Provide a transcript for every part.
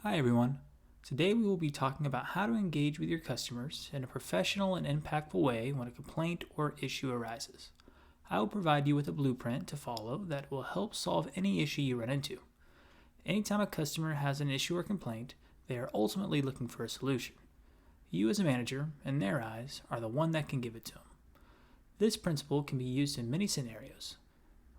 Hi everyone. Today we will be talking about how to engage with your customers in a professional and impactful way when a complaint or issue arises. I will provide you with a blueprint to follow that will help solve any issue you run into. Anytime a customer has an issue or complaint, they are ultimately looking for a solution. You as a manager, in their eyes, are the one that can give it to them. This principle can be used in many scenarios.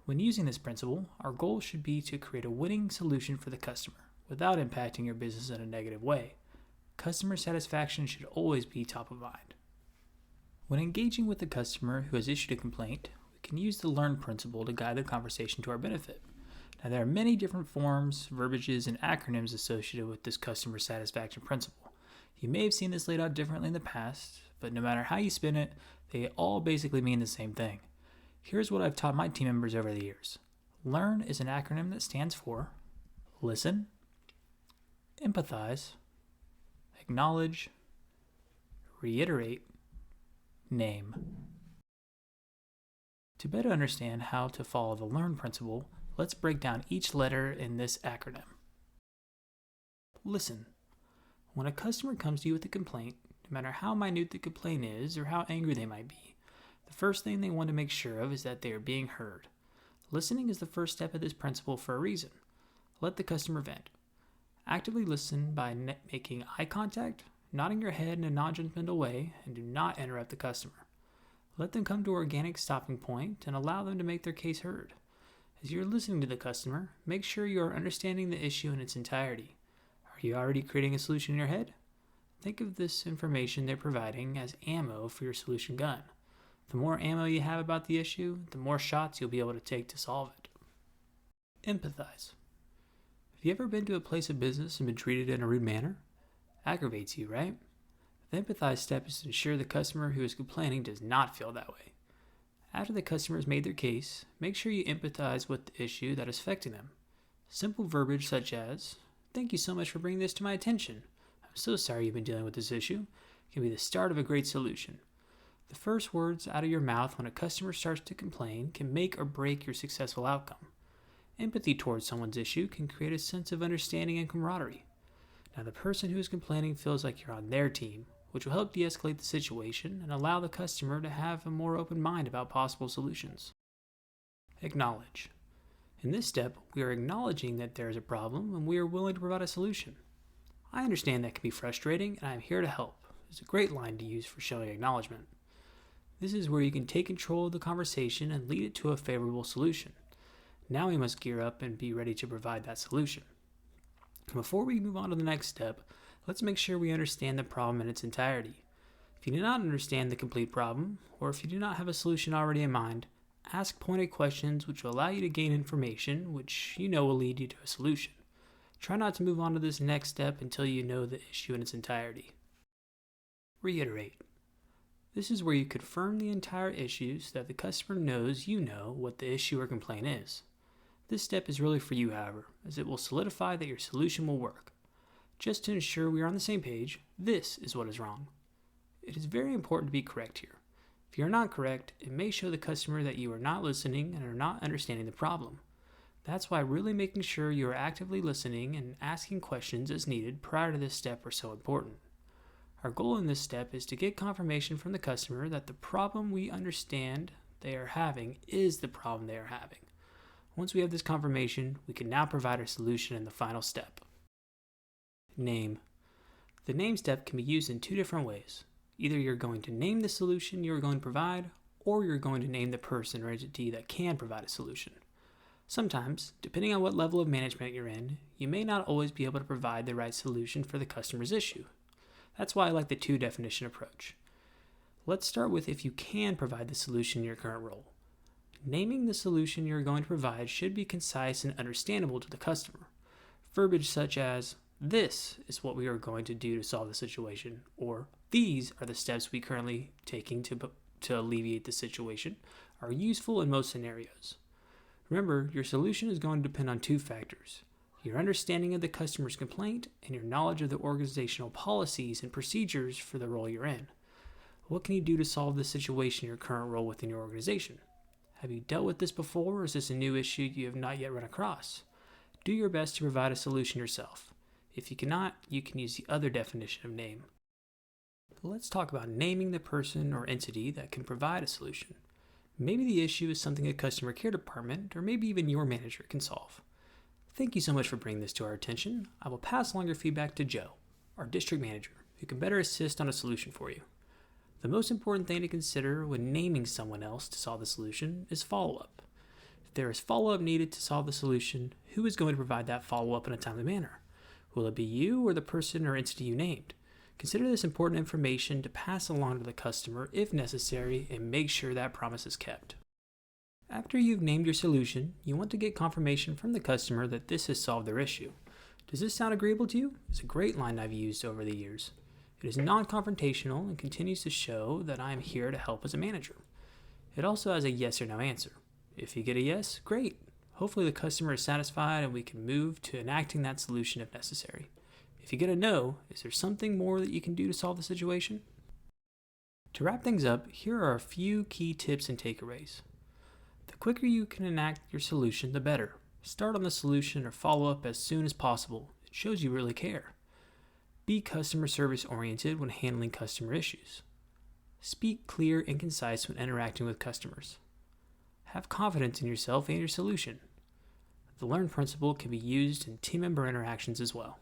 When using this principle, our goal should be to create a winning solution for the customer without impacting your business in a negative way. Customer satisfaction should always be top of mind. When engaging with a customer who has issued a complaint, we can use the L.E.A.R.N principle to guide the conversation to our benefit. Now, there are many different forms, verbiages, and acronyms associated with this customer satisfaction principle. You may have seen this laid out differently in the past, but no matter how you spin it, they all basically mean the same thing. Here's what I've taught my team members over the years. L.E.A.R.N is an acronym that stands for listen, empathize, acknowledge, reiterate, name. To better understand how to follow the L.E.A.R.N principle, let's break down each letter in this acronym. Listen. When a customer comes to you with a complaint, no matter how minute the complaint is or how angry they might be, the first thing they want to make sure of is that they are being heard. Listening is the first step of this principle for a reason. Let the customer vent. Actively listen by making eye contact, nodding your head in a non-judgmental way, and do not interrupt the customer. Let them come to an organic stopping point and allow them to make their case heard. As you're listening to the customer, make sure you are understanding the issue in its entirety. Are you already creating a solution in your head? Think of this information they're providing as ammo for your solution gun. The more ammo you have about the issue, the more shots you'll be able to take to solve it. Empathize. Have you ever been to a place of business and been treated in a rude manner? Aggravates you, right? The empathize step is to ensure the customer who is complaining does not feel that way. After the customer has made their case, make sure you empathize with the issue that is affecting them. Simple verbiage such as, "Thank you so much for bringing this to my attention. I'm so sorry you've been dealing with this issue," can be the start of a great solution. The first words out of your mouth when a customer starts to complain can make or break your successful outcome. Empathy towards someone's issue can create a sense of understanding and camaraderie. Now, the person who is complaining feels like you're on their team, which will help de-escalate the situation and allow the customer to have a more open mind about possible solutions. Acknowledge. In this step, we are acknowledging that there is a problem and we are willing to provide a solution. I understand that can be frustrating and I am here to help. It's a great line to use for showing acknowledgement. This is where you can take control of the conversation and lead it to a favorable solution. Now we must gear up and be ready to provide that solution. Before we move on to the next step, let's make sure we understand the problem in its entirety. If you do not understand the complete problem, or if you do not have a solution already in mind, ask pointed questions which will allow you to gain information which you know will lead you to a solution. Try not to move on to this next step until you know the issue in its entirety. Reiterate. This is where you confirm the entire issue so that the customer knows you know what the issue or complaint is. This step is really for you, however, as it will solidify that your solution will work. Just to ensure we are on the same page, this is what is wrong. It is very important to be correct here. If you are not correct, it may show the customer that you are not listening and are not understanding the problem. That's why really making sure you are actively listening and asking questions as needed prior to this step are so important. Our goal in this step is to get confirmation from the customer that the problem we understand they are having is the problem they are having. Once we have this confirmation, we can now provide our solution in the final step. Name. The name step can be used in two different ways. Either you're going to name the solution you're going to provide, or you're going to name the person or entity that can provide a solution. Sometimes, depending on what level of management you're in, you may not always be able to provide the right solution for the customer's issue. That's why I like the two definition approach. Let's start with if you can provide the solution in your current role. Naming the solution you're going to provide should be concise and understandable to the customer. Verbiage such as, "This is what we are going to do to solve the situation," or "These are the steps we currently taking to alleviate the situation," are useful in most scenarios. Remember, your solution is going to depend on two factors: your understanding of the customer's complaint and your knowledge of the organizational policies and procedures for the role you're in. What can you do to solve the situation in your current role within your organization? Have you dealt with this before, or is this a new issue you have not yet run across? Do your best to provide a solution yourself. If you cannot, you can use the other definition of name. Let's talk about naming the person or entity that can provide a solution. Maybe the issue is something a customer care department or maybe even your manager can solve. Thank you so much for bringing this to our attention. I will pass along your feedback to Joe, our district manager, who can better assist on a solution for you. The most important thing to consider when naming someone else to solve the solution is follow-up. If there is follow-up needed to solve the solution, who is going to provide that follow-up in a timely manner? Will it be you or the person or entity you named? Consider this important information to pass along to the customer if necessary and make sure that promise is kept. After you've named your solution, you want to get confirmation from the customer that this has solved their issue. Does this sound agreeable to you? It's a great line I've used over the years. It is non-confrontational and continues to show that I am here to help as a manager. It also has a yes or no answer. If you get a yes, great. Hopefully the customer is satisfied and we can move to enacting that solution if necessary. If you get a no, is there something more that you can do to solve the situation? To wrap things up, here are a few key tips and takeaways. The quicker you can enact your solution, the better. Start on the solution or follow up as soon as possible. It shows you really care. Be customer service oriented when handling customer issues. Speak clear and concise when interacting with customers. Have confidence in yourself and your solution. The L.E.A.R.N principle can be used in team member interactions as well.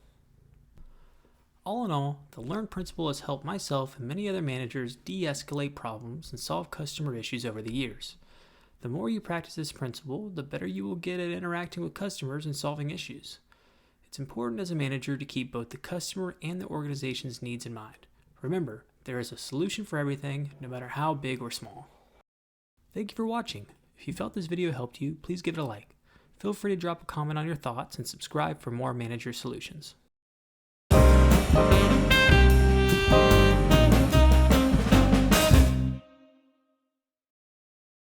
All in all, the L.E.A.R.N principle has helped myself and many other managers de-escalate problems and solve customer issues over the years. The more you practice this principle, the better you will get at interacting with customers and solving issues. It's important as a manager to keep both the customer and the organization's needs in mind. Remember, there is a solution for everything, no matter how big or small. Thank you for watching. If you felt this video helped you, please give it a like. Feel free to drop a comment on your thoughts and subscribe for more manager solutions.